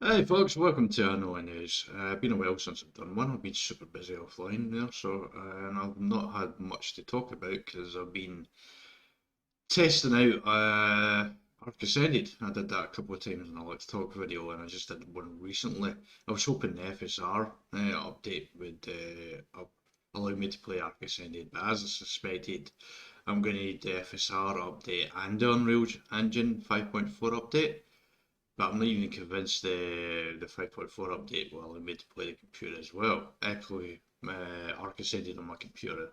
Hey folks, welcome to Annoying News. Been a while since I've done one. I've been super busy offline there, and I've not had much to talk about because I've been testing out Ark Ascended. I did that a couple of times in a Let's Talk video, and I just did one recently. I was hoping the FSR update would allow me to play Ark Ascended, but as I suspected, I'm going to need the FSR update and the Unreal Engine 5.4 update. But I'm not even convinced the 5.4 update will allow me to play the computer as well. Actually, Ark Ascended on my computer.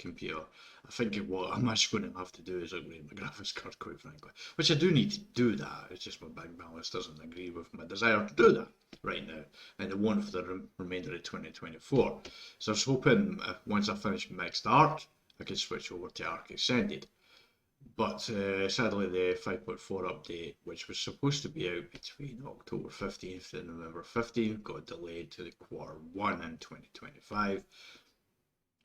I think what I'm actually going to have to do is upgrade my graphics card, quite frankly. Which I do need to do that. It's just my bank balance doesn't agree with my desire to do that right now, and it won't for the remainder of 2024. So I was hoping once I finish Mixed Ark, I could switch over to Ark Ascended. But sadly, the 5.4 update, which was supposed to be out between October 15th and November 15th, got delayed to the Q1 in 2025.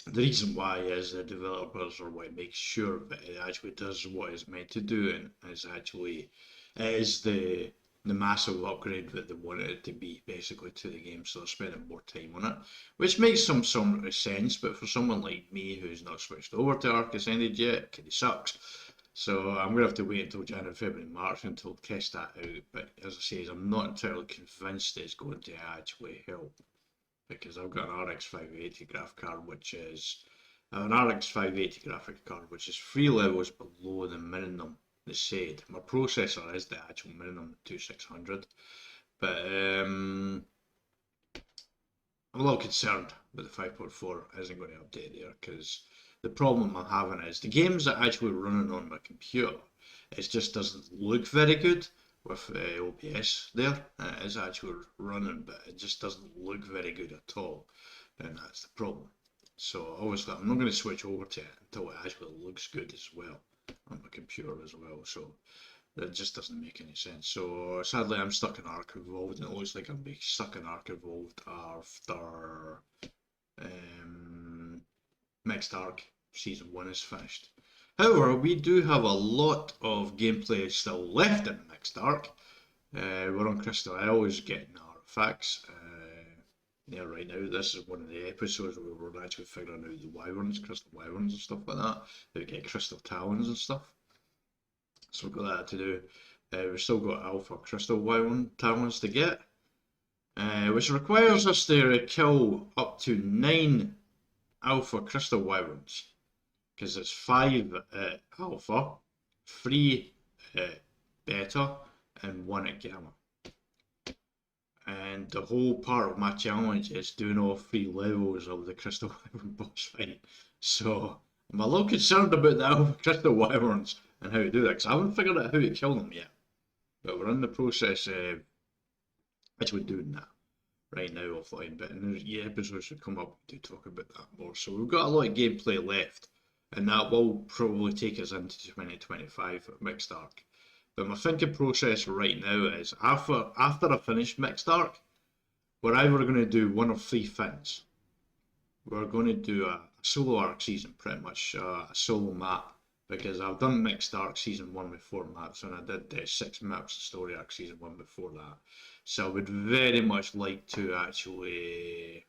The reason why is the developers are want to make sure that it actually does what it's meant to do and is the massive upgrade that they wanted it to be basically to the game, so they're spending more time on it, which makes some sort of sense. But for someone like me who's not switched over to Ark Ascended yet, it kind of sucks. So I'm gonna have to wait until January, February, March until test that out. But as I say, I'm not entirely convinced it's going to actually help because I've got an RX 580 graph card, which is an RX 580 graphics card, which is 3 levels below the minimum they said. My processor is the actual minimum 2600, but I'm a little concerned that the 5.4 isn't going to update there because the problem I'm having is the games that actually running on my computer, it just doesn't look very good with OBS there. It is actually running, but it just doesn't look very good at all, and that's the problem. So obviously I'm not going to switch over to it until it actually looks good as well on my computer as well. So that just doesn't make any sense. So sadly, I'm stuck in Ark Evolved, and it looks like I'm being stuck in Ark Evolved after Mixed Ark Season 1 is finished. However, we do have a lot of gameplay still left in Mixed Ark. We're on Crystal Isles getting artifacts. Yeah, right now, this is one of the episodes where we're actually figuring out the wyverns, crystal wyverns and stuff like that. We get crystal talons and stuff. So we've got that to do. We've still got alpha crystal wyvern talons to get, which requires us to kill up to 9 alpha crystal wyverns. Because it's 5 at alpha, 3 at beta, and 1 at gamma. And the whole part of my challenge is doing all 3 levels of the crystal wyvern boss fight. So I'm a little concerned about the alpha crystal wyverns and how to do that, because I haven't figured out how to kill them yet. But we're in the process of actually doing that right now offline. But in the episodes should come up, we do talk about that more. So we've got a lot of gameplay left, and that will probably take us into 2025 at Mixed Ark. But my thinking process right now is after I finish Mixed Ark, we're either going to do one of 3 things. We're going to do a solo arc season, pretty much a solo map, because I've done Mixed Ark Season 1 with 4 maps, and I did 6 maps of Story Ark Season 1 before that. So I would very much like to actually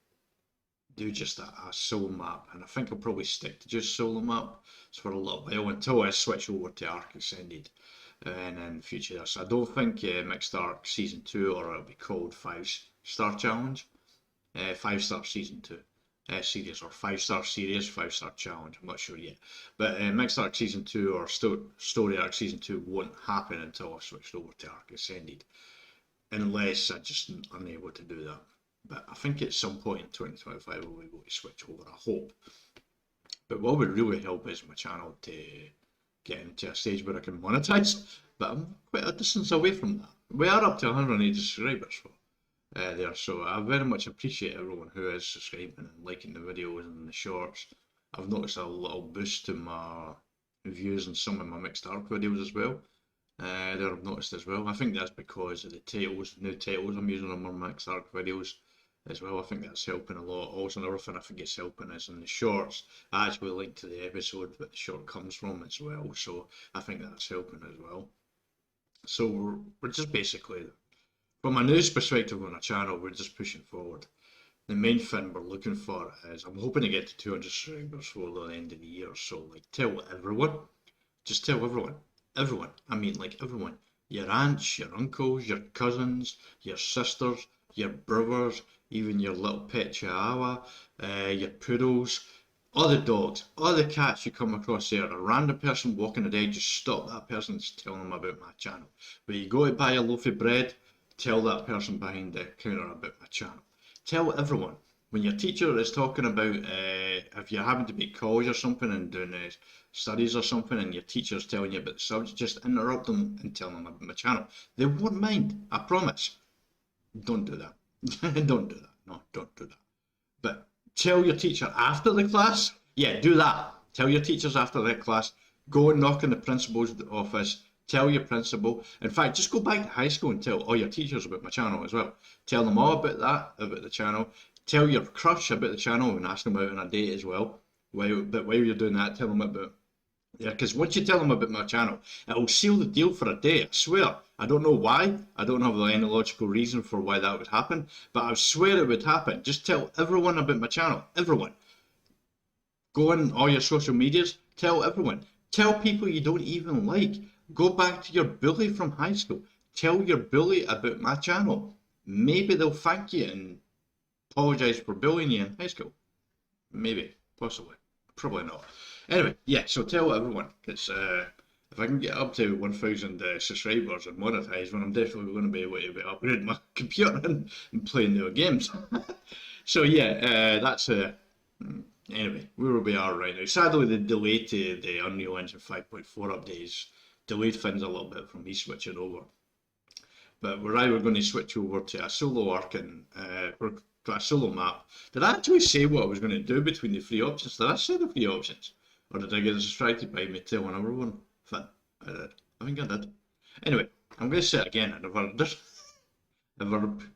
do just a solo map, and I think I'll probably stick to just solo map for a little while until I switch over to Ark Ascended and in future. So I don't think Mixed Ark Season 2, or it'll be called 5-Star Challenge, 5-Star Season 2 series, or 5-Star series, 5-Star challenge. I'm not sure yet. But Mixed Ark Season 2 or Story Ark Season 2 won't happen until I switched over to Ark Ascended, unless I just unable to do that. But I think at some point in 2025 we'll be able to switch over, I hope. But what would really help is my channel to get into a stage where I can monetize. But I'm quite a distance away from that. We are up to 180 subscribers there, so I very much appreciate everyone who is subscribing and liking the videos and the shorts. I've noticed a little boost to my views on some of my Mixed Ark videos as well. That I've noticed as well. I think that's because of the titles, new titles I'm using on my Mixed Ark videos as well. I think that's helping a lot. Also, another thing I think it's helping is in the shorts. I actually link to the episode that the short comes from as well, so I think that's helping as well. So we're just basically from a news perspective on a channel, we're just pushing forward. The main thing we're looking for is, I'm hoping to get to 200 subscribers before the end of the year. So like, tell everyone, just tell everyone. I mean, like everyone, your aunts, your uncles, your cousins, your sisters, your brothers, even your little pet chihuahua, your poodles, all the dogs, all the cats you come across there. A random person walking the day, just stop that person and tell them about my channel. When you go to buy a loaf of bread, tell that person behind the counter about my channel. Tell everyone. When your teacher is talking about if you're having to be college or something and doing studies or something, and your teacher's telling you about the subject, just interrupt them and tell them about my channel. They won't mind, I promise. Don't do that. Don't do that. No, don't do that. But tell your teacher after the class. Yeah, do that. Tell your teachers after the class. Go and knock on the principal's office. Tell your principal. In fact, just go back to high school and tell all your teachers about my channel as well. Tell them all about that, about the channel. Tell your crush about the channel and ask them out on a date as well. But while you're doing that, tell them about, yeah, because once you tell them about my channel, it'll seal the deal for a day, I swear. I don't know why. I don't have any logical reason for why that would happen, but I swear it would happen. Just tell everyone about my channel. Everyone. Go on all your social medias. Tell everyone. Tell people you don't even like. Go back to your bully from high school. Tell your bully about my channel. Maybe they'll thank you and apologise for bullying you in high school. Maybe. Possibly. Probably not. Anyway, yeah, so tell everyone. Because if I can get up to 1,000 subscribers and monetize, then I'm definitely going to be able to upgrade my computer and play new games. So yeah, that's anyway, where we are right now. Sadly, the delay to the Unreal Engine 5.4 updates delayed things a little bit from me switching over. But we're either going to switch over to a solo arc and or a solo map. Did I actually say what I was going to do between the three options? Did I say the three options? Or did I get distracted by me telling everyone? Fine, I did. I think I did. Anyway, I'm going to say it again. I've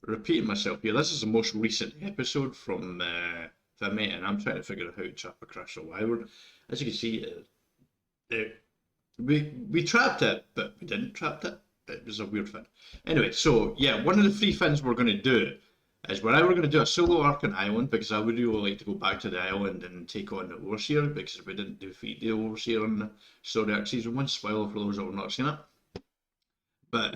repeating myself here. This is the most recent episode from Vimeo, and I'm trying to figure out how to trap a Crystal Wyvern. As you can see, we trapped it, but we didn't trap it. It was a weird thing. Anyway, so yeah, one of the three things we're going to do is we're either going to do a solo arc on Island, because I would really like to go back to the island and take on the Overseer, because we didn't defeat the Overseer in the Story Ark Season 1. Spoiler for those that have not seen it. But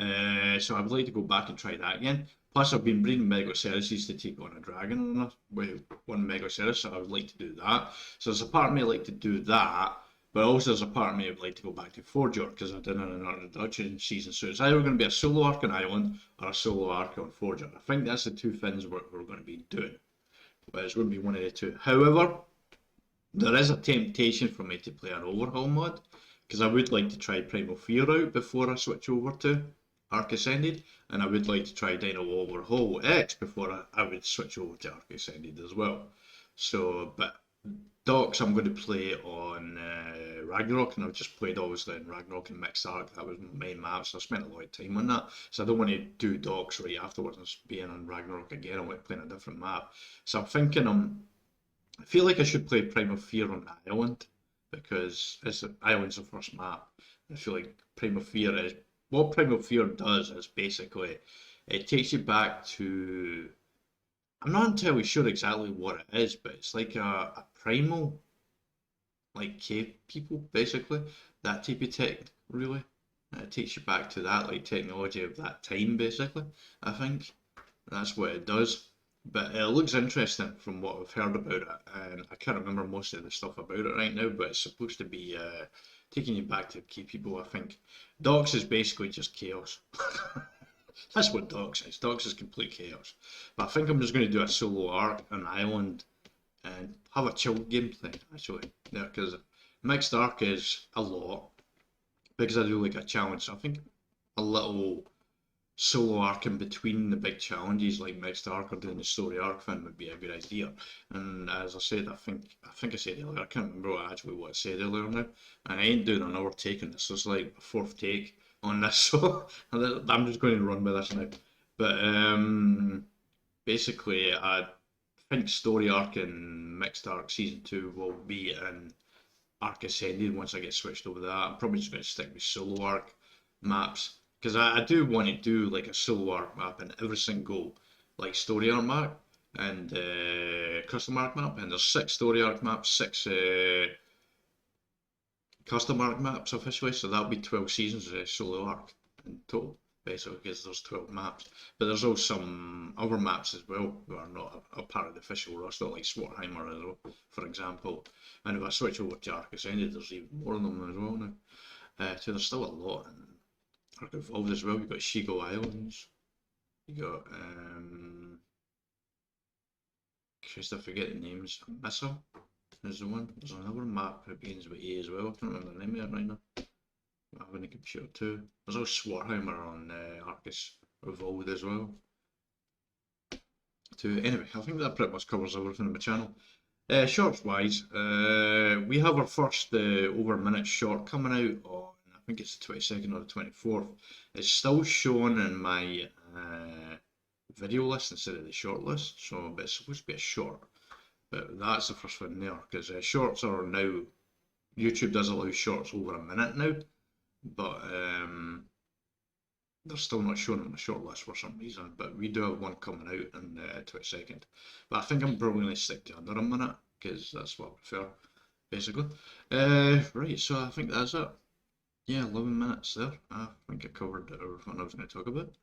so I would like to go back and try that again. Plus, I've been breeding Megaceratuses to take on a dragon with one Megacerus, so I would like to do that. So there's a part of me like to do that, but also there's a part of me I'd like to go back to Forge Ark, because I've done an introduction season. So it's either going to be a solo arc on Island or a solo arc on Forge Ark. I think that's the two things we're going to be doing. But it's going to be one of the two. However, there is a temptation for me to play an overhaul mod, because I would like to try Primal Fear out before I switch over to Ark Ascended, and I would like to try Dino Overhaul X before I would switch over to Ark Ascended as well. So, but Docks I'm going to play on Ragnarok, and I've just played obviously in Ragnarok and Mixed Ark. That was my main map, so I spent a lot of time on that. So I don't want to do Docks right afterwards and being on Ragnarok again. I want to play on a different map. So I'm thinking I feel like I should play Primal Fear on the island, because Island's the first map. I feel like Primal Fear is, what Primal Fear does is basically, it takes you back to, I'm not entirely sure exactly what it is, but it's like a primal, like cave people, basically. That type of tech, really. It takes you back to that, like technology of that time, basically, I think. That's what it does. But it looks interesting from what I've heard about it, and I can't remember most of the stuff about it right now, but it's supposed to be taking you back to key people, I think. Docks is basically just chaos. That's what Docks is. Docks is complete chaos. But I think I'm just going to do a solo arc on Island and have a chill gameplay, actually. Yeah, because Mixed Ark is a lot, because I do like a challenge, so I think a little solo arc in between the big challenges like Mixed Ark or doing the Story Ark thing would be a good idea. And as I said, I think I said earlier, I can't remember what I said earlier now, and I ain't doing another take on this. So it's like a fourth take on this, so I'm just going to run with this now. But basically, I think Story Ark and Mixed Ark Season 2 will be in Ark Ascended once I get switched over to that. I'm probably just going to stick with solo arc maps, because I do want to do like a solo arc map in every single like story arc map and custom arc map, and there's 6 story arc maps, 6 custom arc maps officially, so that'll be 12 seasons of solo arc in total, basically, because there's 12 maps. But there's also some other maps as well that are not a part of the official roster, like Swartheimer as well, for example. And if I switch over to Ark Ascended, there's even more of them as well now. So there's still a lot in Ark Evolved as well. You've got Shigo Islands, you got I forget the names. Missa is the one. There's another map that begins with A as well. I can't remember the name of it right now. I have a computer too. There's also Swartheimer on Ark Evolved as well. Anyway, I think that pretty much covers everything on my channel. Shorts wise, we have our first over a minute short coming out on, I think it's the 22nd or the 24th. It's still shown in my video list instead of the short list, so it's supposed to be a short. But that's the first one there, because shorts are now, YouTube does allow shorts over a minute now, but they're still not shown on the short list for some reason. But we do have one coming out on the 22nd. But I think I'm probably going to stick to under a minute, because that's what I prefer, basically. Right, so I think that's it. Yeah, 11 minutes there. I think I covered everything I was going to talk about.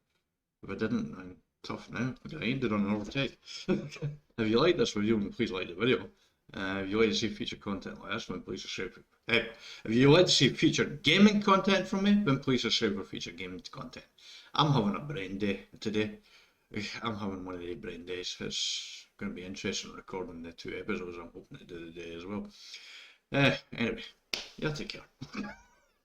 If I didn't, then tough now. I ended on an overtake. If you like this video, then please like the video. If you like to see future content like this, then please subscribe. If you like to see future gaming content from me, then please subscribe for future gaming content. I'm having a brain day today. I'm having one of the brain days. It's going to be interesting recording the 2 episodes I'm hoping to do today as well. Anyway, yeah, take care.